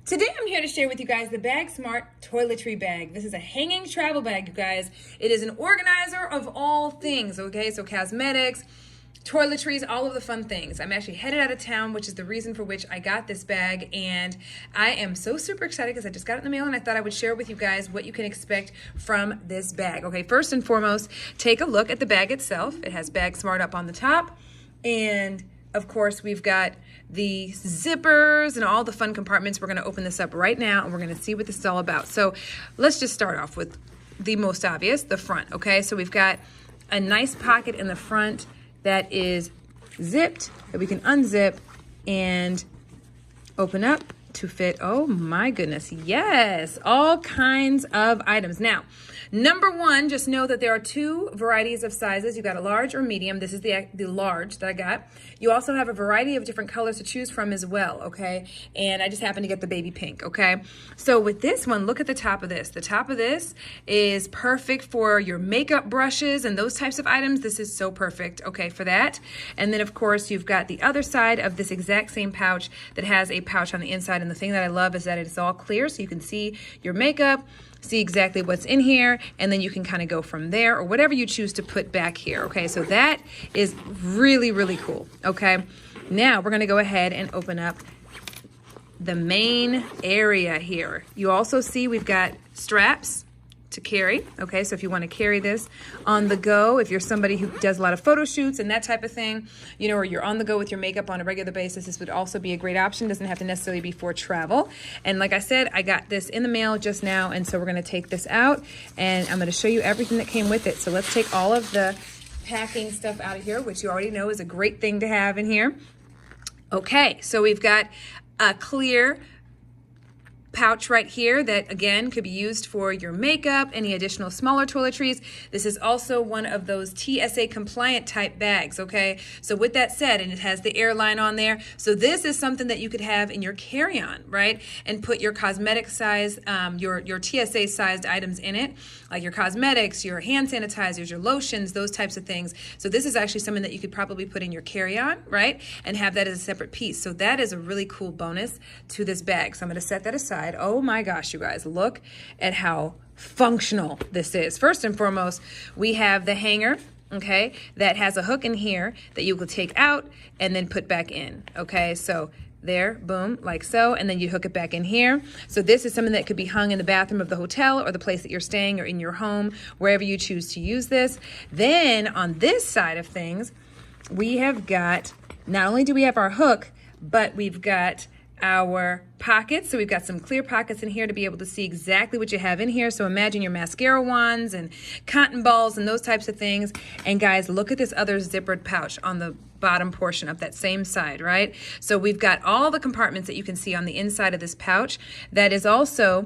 Today I'm here to share with you guys the BAGSMART Toiletry Bag. This is a hanging travel bag, you guys. It is an organizer of all things, okay? So cosmetics, toiletries, all of the fun things. I'm actually headed out of town, which is the reason for which I got this bag, and I am so super excited because I just got it in the mail and I thought I would share with you guys what you can expect from this bag. Okay, first and foremost, take a look at the bag itself. It has BAGSMART up on the top, and of course, we've got the zippers and all the fun compartments. We're going to open this up right now and we're going to see what this is all about. So let's just start off with the most obvious, the front, okay? So we've got a nice pocket in the front that is zipped, that we can unzip and open up to fit, oh my goodness, yes, all kinds of items. Now, number one, just know that there are two varieties of sizes. You've got a large or medium. This is the large that I got. You also have a variety of different colors to choose from as well, okay? And I just happened to get the baby pink, okay? So with this one, look at the top of this. The top of this is perfect for your makeup brushes and those types of items. This is so perfect, okay, for that. And then, of course, you've got the other side of this exact same pouch that has a pouch on the inside. And the thing that I love is that it's all clear, so you can see your makeup, see exactly what's in here, and then you can kind of go from there or whatever you choose to put back here, okay? So that is really, really cool, okay? Now we're gonna go ahead and open up the main area here. You also see we've got straps to carry, okay? So if you want to carry this on the go, if you're somebody who does a lot of photo shoots and that type of thing, you know, or you're on the go with your makeup on a regular basis, this would also be a great option. Doesn't have to necessarily be for travel. And like I said, I got this in the mail just now, and so we're gonna take this out and I'm gonna show you everything that came with it. So let's take all of the packing stuff out of here, which you already know is a great thing to have in here. Okay, so we've got a clear pouch right here that again could be used for your makeup, any additional smaller toiletries. This is also one of those TSA compliant type bags, okay? So with that said, and it has the airline on there, so this is something that you could have in your carry-on, right? And put your cosmetic size, your TSA sized items in it, like your cosmetics, your hand sanitizers, your lotions, those types of things. So this is actually something that you could probably put in your carry-on, right? And have that as a separate piece. So that is a really cool bonus to this bag. So I'm gonna set that aside. Oh my gosh, you guys, look at how functional this is. First and foremost, we have the hanger, okay, that has a hook in here that you will take out and then put back in, okay? So there, boom, like so, and then you hook it back in here. So this is something that could be hung in the bathroom of the hotel or the place that you're staying or in your home, wherever you choose to use this. Then on this side of things, we have got, not only do we have our hook, but we've got our pockets. So we've got some clear pockets in here to be able to see exactly what you have in here. So imagine your mascara wands and cotton balls and those types of things. And guys, look at this other zippered pouch on the bottom portion of that same side, right? So we've got all the compartments that you can see on the inside of this pouch that is also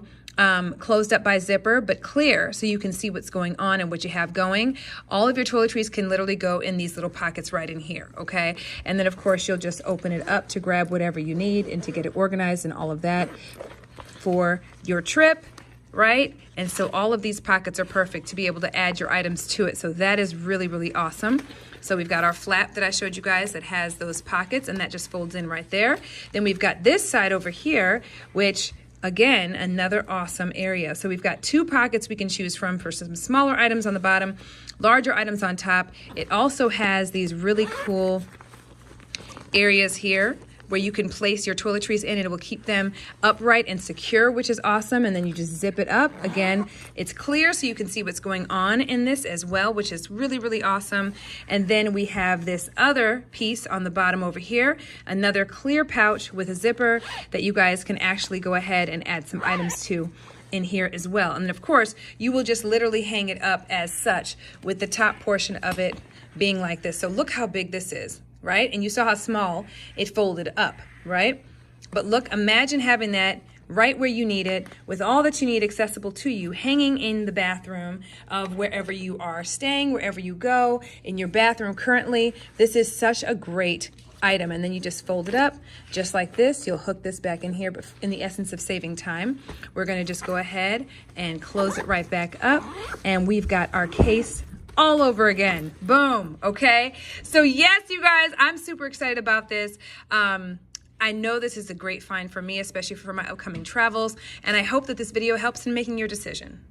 closed up by zipper, but clear, so you can see what's going on and what you have going. All of your toiletries can literally go in these little pockets right in here, okay? And then of course you'll just open it up to grab whatever you need and to get it organized and all of that for your trip, right? And so all of these pockets are perfect to be able to add your items to it. So that is really, really awesome. So we've got our flap that I showed you guys that has those pockets, and that just folds in right there. Then we've got this side over here, which again, another awesome area. So we've got two pockets we can choose from for some smaller items on the bottom, larger items on top. It also has these really cool areas here where you can place your toiletries in and it will keep them upright and secure, which is awesome. And then you just zip it up. Again, it's clear so you can see what's going on in this as well, which is really, really awesome. And then we have this other piece on the bottom over here, another clear pouch with a zipper that you guys can actually go ahead and add some items to in here as well. And then of course, you will just literally hang it up as such with the top portion of it being like this. So look how big this is, right? And you saw how small it folded up, right? But look, imagine having that right where you need it with all that you need accessible to you, hanging in the bathroom of wherever you are staying, wherever you go, in your bathroom currently. This is such a great item. And then you just fold it up just like this. You'll hook this back in here, but in the essence of saving time, we're going to just go ahead and close it right back up. And we've got our case all over again. Boom. Okay. So yes, you guys, I'm super excited about this. I know this is a great find for me, especially for my upcoming travels, and I hope that this video helps in making your decision.